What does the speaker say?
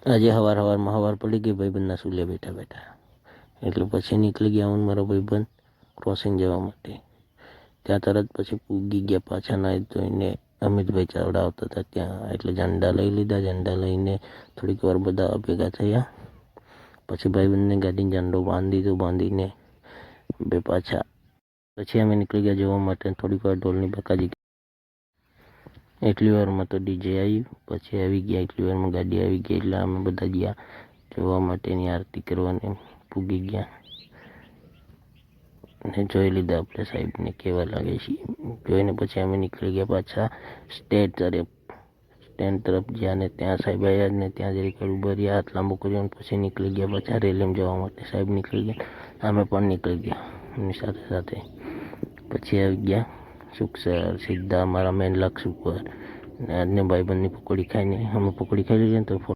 આજે હવાર પડી ગઈ ભાઈબંધના સુલે બેઠા બેઠા, એટલે પછી નીકળી ગયા હું મારો ભાઈબંધ ક્રોસિંગ જવા માટે. ત્યાં તરત પછી પૂગી ગયા પાછા નાહી ધોઈને. અમિતભાઈ ચવડાવતા હતા ત્યાં, એટલે ઝંડા લઈ લીધા. ઝંડા લઈને થોડીક વાર બધા ભેગા થયા. પછી ભાઈબંધને ગાડીને ઝંડો બાંધીને બે પાછા પછી અમે નીકળી ગયા જોવા માટે. થોડીક વાર ઢોલની બકાજી. એટલી વારમાં તો ડીજે આવ્યું, પછી આવી ગયા. એટલી વારમાં ગાડી આવી ગઈ, એટલે અમે બધા ગયા જોવા માટેની આરતી કરવાને પૂગી ગયા ને જોઈ લીધા આપણે સાહેબને કેવા લાગે છે. જોઈને પછી અમે નીકળી ગયા પાછા સ્ટેન્ડ તરફ ગયા, ને ત્યાં સાહેબ આવ્યા ને ત્યાં જરી ઉભા રહ્યા, હાથ લાંબો કર્યો, પછી નીકળી ગયા પાછા રેલીમાં જવા માટે. સાહેબ નીકળી ગયા, અમે પણ નીકળી ગયા એમની સાથે સાથે. પછી આવી ગયા સુખસર સીધા અમારા મેન લક્ષ ઉપર. ને આજને ભાઈબંધની પકોડી ખાઈને અમે પકોડી ખાઈ લીધી ને તો